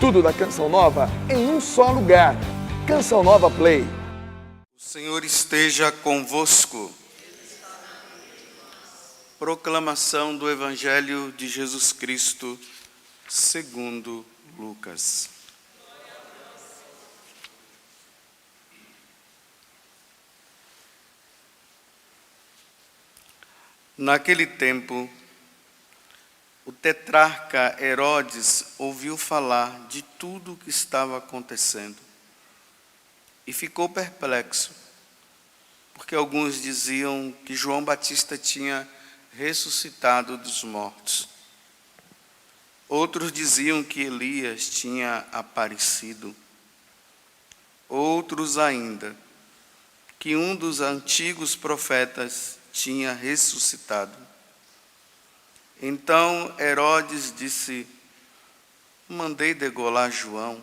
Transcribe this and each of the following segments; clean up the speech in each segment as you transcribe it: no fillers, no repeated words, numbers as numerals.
Tudo da Canção Nova em um só lugar. Canção Nova Play. O Senhor esteja convosco. Proclamação do Evangelho de Jesus Cristo, segundo Lucas. Naquele tempo, o tetrarca Herodes ouviu falar de tudo o que estava acontecendo e ficou perplexo, porque alguns diziam que João Batista tinha ressuscitado dos mortos. Outros diziam que Elias tinha aparecido. Outros ainda, que um dos antigos profetas tinha ressuscitado. Então Herodes disse: mandei degolar João.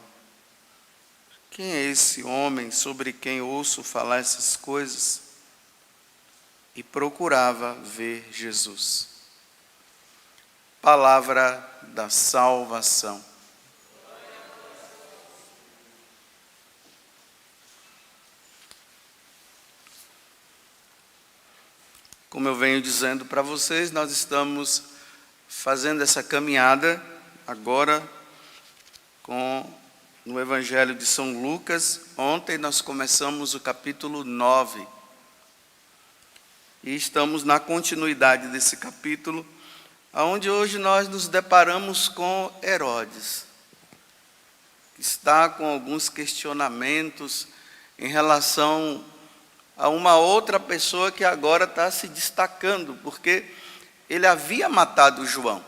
Quem é esse homem sobre quem ouço falar essas coisas? E procurava ver Jesus. Palavra da salvação. Como eu venho dizendo para vocês, nós estamos fazendo essa caminhada agora no Evangelho de São Lucas. Ontem nós começamos o capítulo 9. E estamos na continuidade desse capítulo, onde hoje nós nos deparamos com Herodes, que está com alguns questionamentos em relação a uma outra pessoa que agora está se destacando, porque ele havia matado João.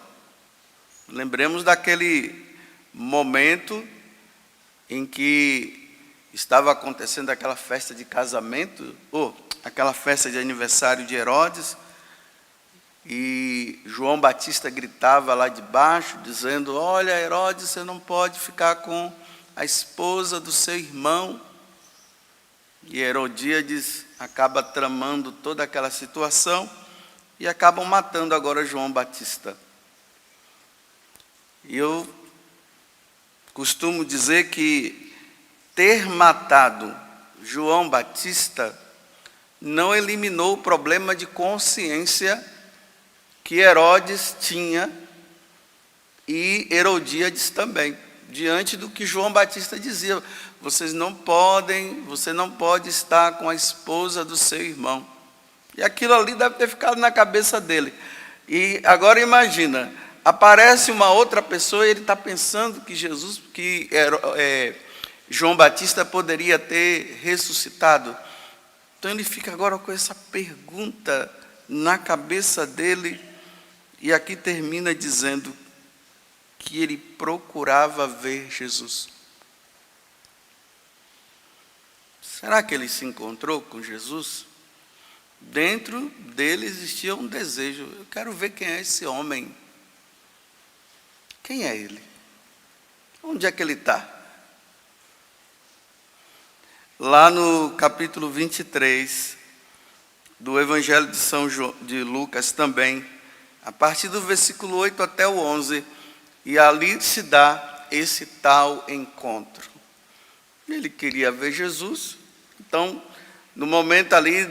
Lembremos daquele momento em que estava acontecendo aquela festa de casamento, ou aquela festa de aniversário de Herodes, e João Batista gritava lá de baixo, dizendo: olha, Herodes, você não pode ficar com a esposa do seu irmão. E Herodíades acaba tramando toda aquela situação e acabam matando agora João Batista. E eu costumo dizer que ter matado João Batista não eliminou o problema de consciência que Herodes tinha e Herodíades também, diante do que João Batista dizia: você não pode estar com a esposa do seu irmão. E aquilo ali deve ter ficado na cabeça dele. E agora imagina, aparece uma outra pessoa e ele está pensando que João Batista poderia ter ressuscitado. Então ele fica agora com essa pergunta na cabeça dele, e aqui termina dizendo que ele procurava ver Jesus. Será que ele se encontrou com Jesus? Dentro dele existia um desejo: eu quero ver quem é esse homem. Quem é ele? Onde é que ele está? Lá no capítulo 23 do Evangelho de Lucas também, a partir do versículo 8 até o 11, e ali se dá esse tal encontro. Ele queria ver Jesus, então, no momento ali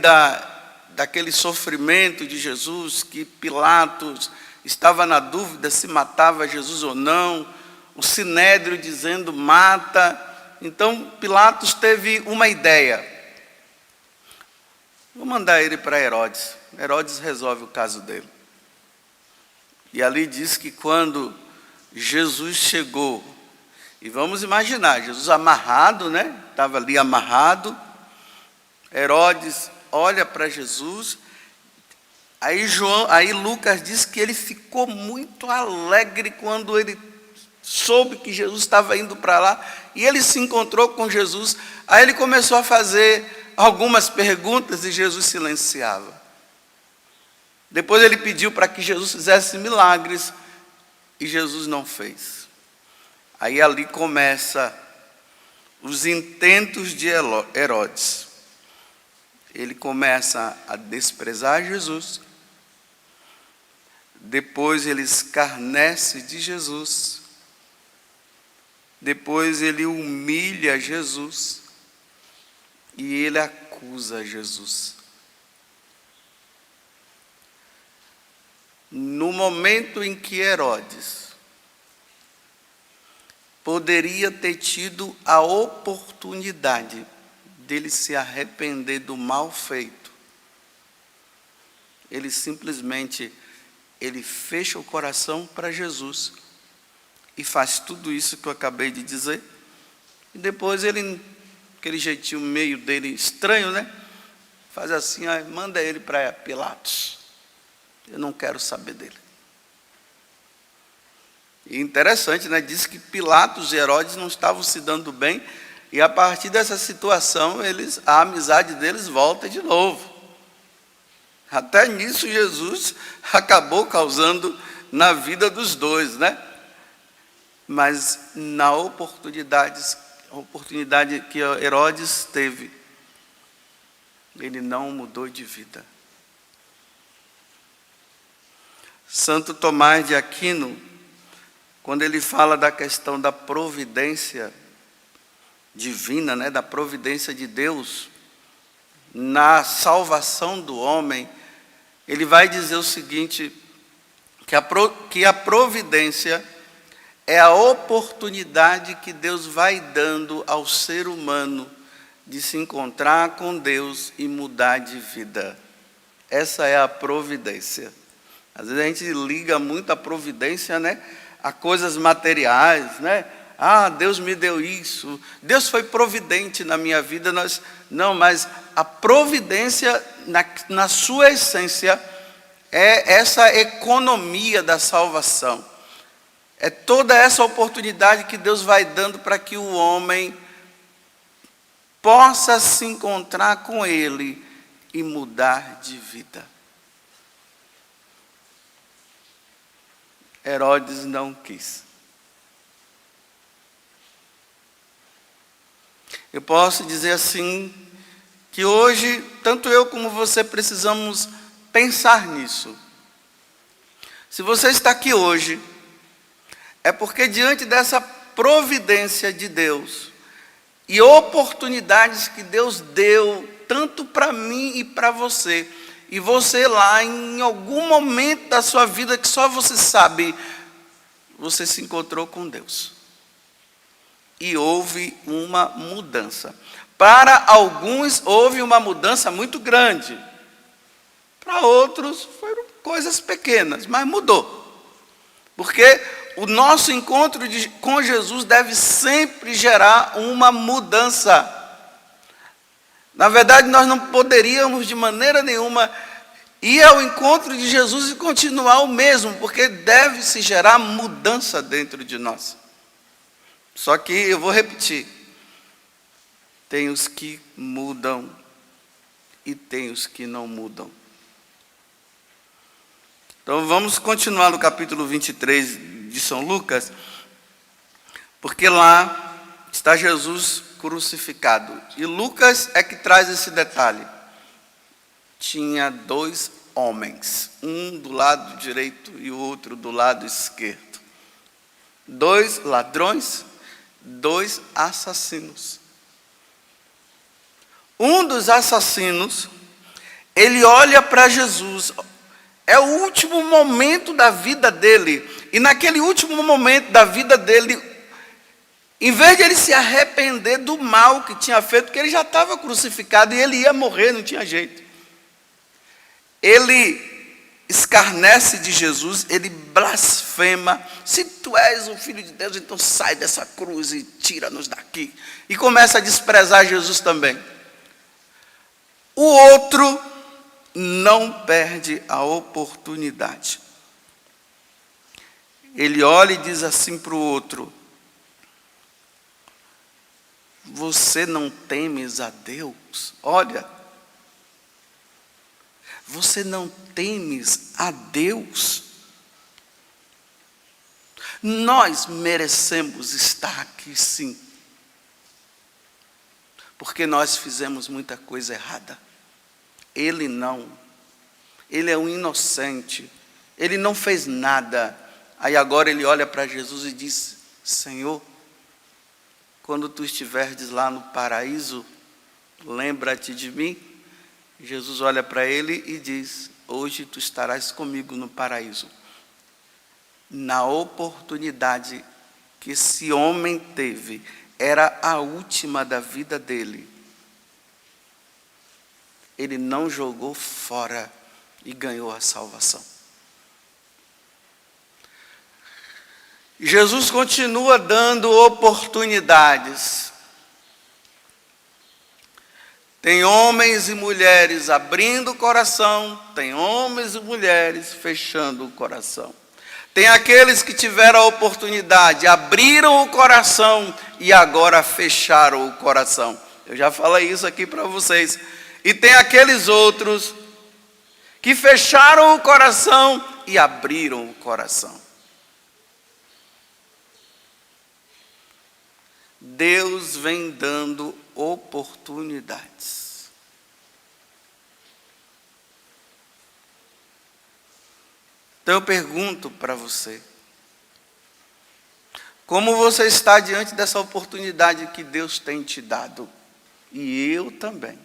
daquele sofrimento de Jesus, que Pilatos estava na dúvida se matava Jesus ou não, o Sinédrio dizendo mata. Então Pilatos teve uma ideia: vou mandar ele para Herodes. Herodes resolve o caso dele. E ali diz que quando Jesus chegou, e vamos imaginar, Jesus amarrado, né? Estava ali amarrado. Herodes olha para Jesus. Aí Lucas diz que ele ficou muito alegre quando ele soube que Jesus estava indo para lá, e ele se encontrou com Jesus. Aí ele começou a fazer algumas perguntas e Jesus silenciava. Depois ele pediu para que Jesus fizesse milagres e Jesus não fez. Aí ali começa os intentos de Herodes. Ele começa a desprezar Jesus. Depois ele escarnece de Jesus. Depois ele humilha Jesus e ele acusa Jesus. No momento em que Herodes poderia ter tido a oportunidade dele se arrepender do mal feito, ele simplesmente fecha o coração para Jesus e faz tudo isso que eu acabei de dizer. E depois ele, aquele jeitinho meio dele estranho, né? Faz assim, manda ele para Pilatos. Eu não quero saber dele. E interessante, né? Diz que Pilatos e Herodes não estavam se dando bem, e a partir dessa situação, a amizade deles volta de novo. Até nisso Jesus acabou causando na vida dos dois, né? Mas na oportunidade que Herodes teve, ele não mudou de vida. Santo Tomás de Aquino, quando ele fala da questão da providência divina, né, da providência de Deus na salvação do homem, ele vai dizer o seguinte, que a providência é a oportunidade que Deus vai dando ao ser humano de se encontrar com Deus e mudar de vida. Essa é a providência. Às vezes a gente liga muito a providência, né, a coisas materiais, né? Deus me deu isso, Deus foi providente na minha vida. Não, mas a providência, na sua essência, é essa economia da salvação. É toda essa oportunidade que Deus vai dando para que o homem possa se encontrar com Ele e mudar de vida. Herodes não quis. Eu posso dizer assim, que hoje, tanto eu como você precisamos pensar nisso. Se você está aqui hoje, é porque diante dessa providência de Deus, e oportunidades que Deus deu, tanto para mim e para você, e você lá, em algum momento da sua vida que só você sabe, você se encontrou com Deus. E houve uma mudança. Para alguns, houve uma mudança muito grande. Para outros, foram coisas pequenas, mas mudou. Porque o nosso encontro com Jesus deve sempre gerar uma mudança. Na verdade, nós não poderíamos de maneira nenhuma ir ao encontro de Jesus e continuar o mesmo, porque deve se gerar mudança dentro de nós. Só que eu vou repetir, tem os que mudam e tem os que não mudam. Então vamos continuar no capítulo 23 de São Lucas, porque lá está Jesus crucificado. E Lucas é que traz esse detalhe. Tinha 2 homens, um do lado direito e o outro do lado esquerdo. 2 ladrões, 2 assassinos. Um dos assassinos, ele olha para Jesus, é o último momento da vida dele, e naquele último momento da vida dele, em vez de ele se arrepender do mal que tinha feito, porque ele já estava crucificado e ele ia morrer, não tinha jeito. Ele escarnece de Jesus, ele blasfema. Se tu és o Filho de Deus, então sai dessa cruz e tira-nos daqui. E começa a desprezar Jesus também. O outro não perde a oportunidade. Ele olha e diz assim para o outro: você não temes a Deus? Olha, você não temes a Deus? Nós merecemos estar aqui, sim, porque nós fizemos muita coisa errada. Ele não. Ele é um inocente. Ele não fez nada. Aí agora ele olha para Jesus e diz: Senhor, quando tu estiveres lá no paraíso, lembra-te de mim. Jesus olha para ele e diz: hoje tu estarás comigo no paraíso. Na oportunidade que esse homem teve, era a última da vida dele, ele não jogou fora e ganhou a salvação. Jesus continua dando oportunidades. Tem homens e mulheres abrindo o coração, tem homens e mulheres fechando o coração. Tem aqueles que tiveram a oportunidade, abriram o coração e agora fecharam o coração. Eu já falei isso aqui para vocês. E tem aqueles outros que fecharam o coração e abriram o coração. Deus vem dando oportunidades. Então eu pergunto para você: como você está diante dessa oportunidade que Deus tem te dado? E eu também.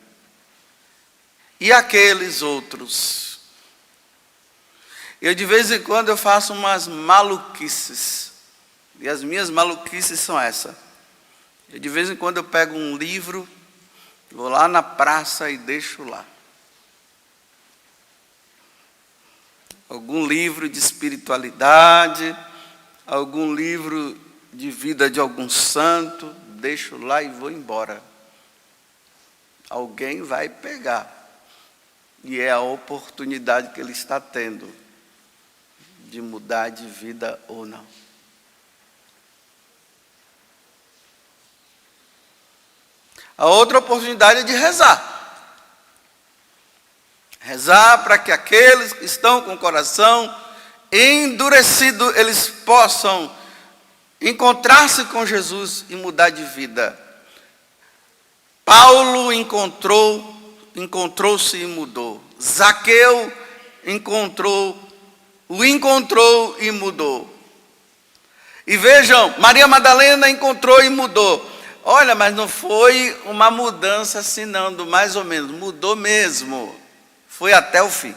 E aqueles outros? Eu de vez em quando eu faço umas maluquices. E as minhas maluquices são essas. De vez em quando eu pego um livro, vou lá na praça e deixo lá. Algum livro de espiritualidade, algum livro de vida de algum santo, deixo lá e vou embora. Alguém vai pegar. E é a oportunidade que ele está tendo de mudar de vida ou não. A outra oportunidade é de rezar. Rezar para que aqueles que estão com o coração endurecido, eles possam encontrar-se com Jesus e mudar de vida. Paulo encontrou-se e mudou. Zaqueu encontrou e mudou. E vejam, Maria Madalena encontrou e mudou. Olha, mas não foi uma mudança assim não, do mais ou menos, mudou mesmo, foi até o fim.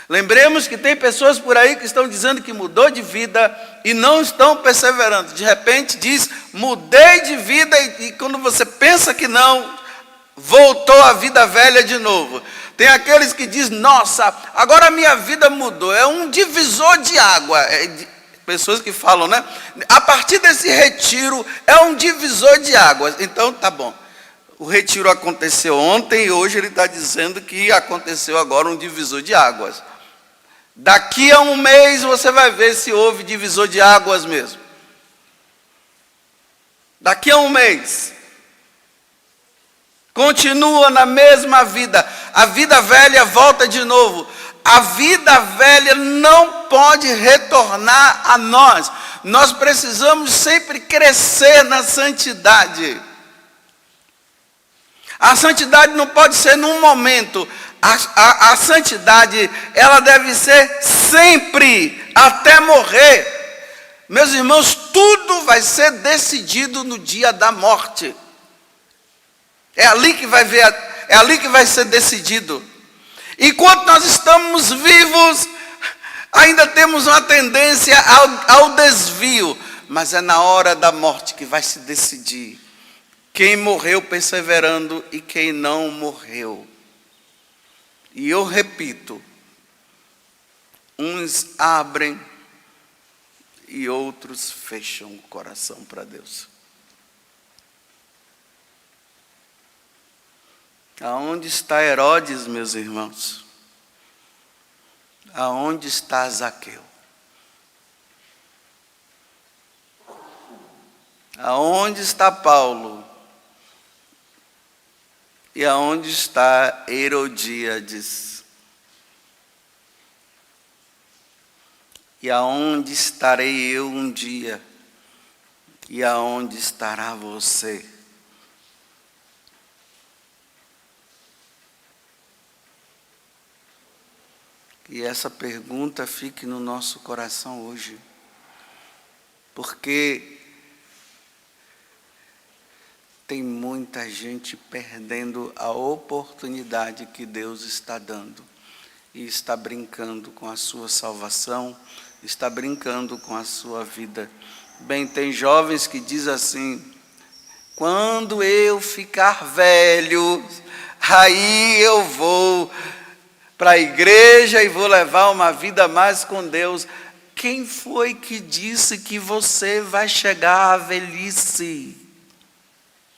Lembremos que tem pessoas por aí que estão dizendo que mudou de vida e não estão perseverando. De repente diz, mudei de vida e quando você pensa que não, voltou à vida velha de novo. Tem aqueles que dizem, nossa, agora a minha vida mudou, é um divisor de água. Pessoas que falam, né? A partir desse retiro é um divisor de águas. Então, tá bom. O retiro aconteceu ontem e hoje ele está dizendo que aconteceu agora um divisor de águas. Daqui a um mês você vai ver se houve divisor de águas mesmo. Daqui a um mês. Continua na mesma vida. A vida velha volta de novo. A vida velha não pode retornar a nós. Nós precisamos sempre crescer na santidade. A santidade não pode ser num momento. A santidade, ela deve ser sempre, até morrer. Meus irmãos, tudo vai ser decidido no dia da morte. É ali que vai ser decidido. Enquanto nós estamos vivos, ainda temos uma tendência ao desvio. Mas é na hora da morte que vai se decidir quem morreu perseverando e quem não morreu. E eu repito, uns abrem e outros fecham o coração para Deus. Aonde está Herodes, meus irmãos? Aonde está Zaqueu? Aonde está Paulo? E aonde está Herodíades? E aonde estarei eu um dia? E aonde estará você? E essa pergunta fique no nosso coração hoje. porque tem muita gente perdendo a oportunidade que Deus está dando e está brincando com a sua salvação, está brincando com a sua vida. Bem, tem jovens que dizem assim: quando eu ficar velho, aí eu vou para a igreja e vou levar uma vida mais com Deus. Quem foi que disse que você vai chegar à velhice?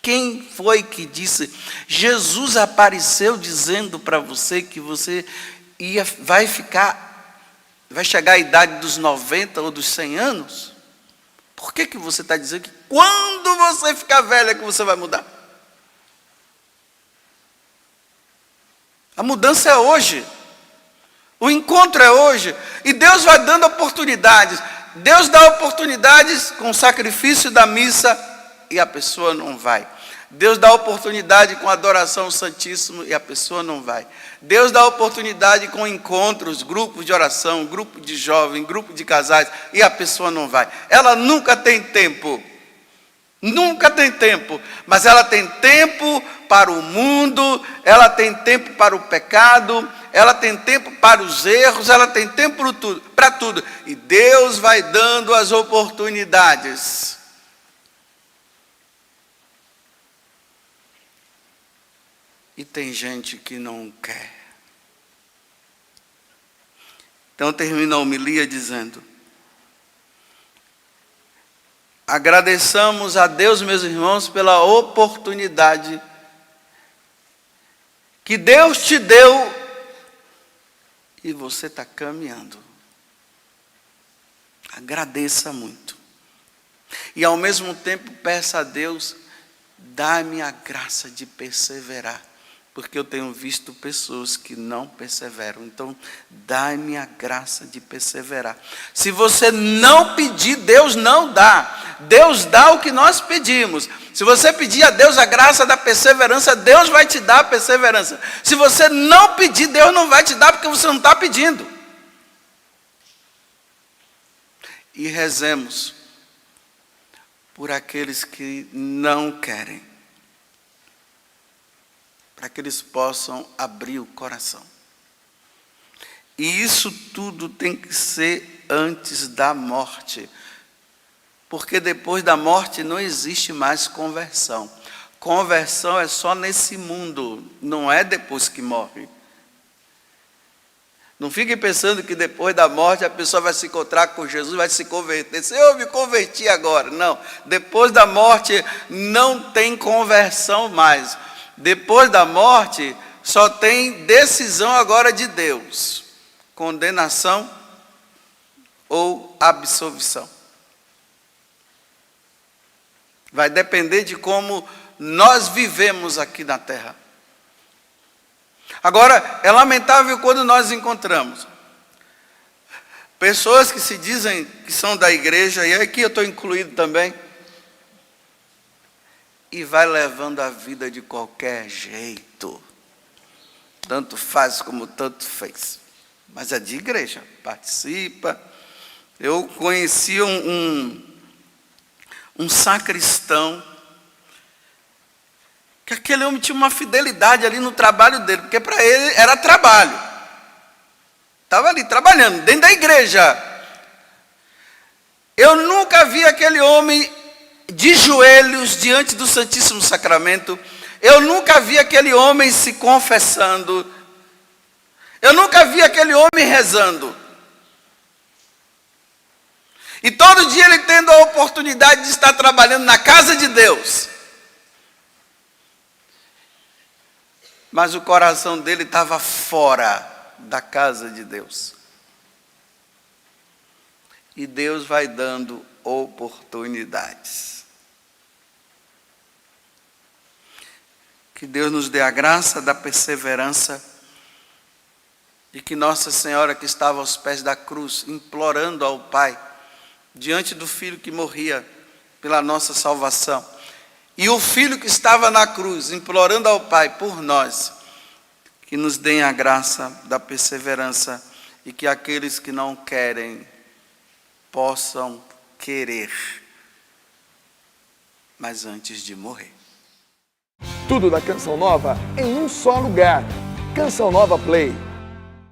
Quem foi que disse? Jesus apareceu dizendo para você que você vai chegar à idade dos 90 ou dos 100 anos? Por que você está dizendo que quando você ficar velho é que você vai mudar? A mudança é hoje. O encontro é hoje. E Deus vai dando oportunidades. Deus dá oportunidades com o sacrifício da missa e a pessoa não vai. Deus dá oportunidade com a adoração ao Santíssimo e a pessoa não vai. Deus dá oportunidade com encontros, grupos de oração, grupo de jovens, grupo de casais, e a pessoa não vai. Ela nunca tem tempo. Nunca tem tempo. Mas ela tem tempo para o mundo, ela tem tempo para o pecado, ela tem tempo para os erros, ela tem tempo para tudo. E Deus vai dando as oportunidades. E tem gente que não quer. Então termina a homilia dizendo: agradeçamos a Deus, meus irmãos, pela oportunidade que Deus te deu e você está caminhando. Agradeça muito. E ao mesmo tempo peça a Deus: dá-me a graça de perseverar. Porque eu tenho visto pessoas que não perseveram. Então, dá-me a graça de perseverar. Se você não pedir, Deus não dá. Deus dá o que nós pedimos. Se você pedir a Deus a graça da perseverança, Deus vai te dar a perseverança. Se você não pedir, Deus não vai te dar, porque você não está pedindo. E rezemos por aqueles que não querem, para que eles possam abrir o coração. E isso tudo tem que ser antes da morte, porque depois da morte não existe mais conversão. Conversão é só nesse mundo, não é depois que morre. Não fiquem pensando que depois da morte a pessoa vai se encontrar com Jesus, vai se converter. Se eu me converti agora. Não, depois da morte não tem conversão mais. Depois da morte, só tem decisão agora de Deus: condenação ou absolvição. Vai depender de como nós vivemos aqui na terra. Agora, é lamentável quando nós encontramos pessoas que se dizem que são da igreja, e aqui eu estou incluído também, e vai levando a vida de qualquer jeito. Tanto faz como tanto fez. Mas é de igreja, participa. Eu conheci um sacristão, que aquele homem tinha uma fidelidade ali no trabalho dele, porque para ele era trabalho. Estava ali trabalhando, dentro da igreja. Eu nunca vi aquele homem de joelhos diante do Santíssimo Sacramento. Eu nunca vi aquele homem se confessando. Eu nunca vi aquele homem rezando. E todo dia ele tendo a oportunidade de estar trabalhando na casa de Deus. Mas o coração dele estava fora da casa de Deus. E Deus vai dando oportunidades. Que Deus nos dê a graça da perseverança e que Nossa Senhora, que estava aos pés da cruz, implorando ao Pai, diante do Filho que morria pela nossa salvação, e o Filho que estava na cruz, implorando ao Pai por nós, que nos dê a graça da perseverança e que aqueles que não querem possam querer, mas antes de morrer. Tudo da Canção Nova em um só lugar. Canção Nova Play.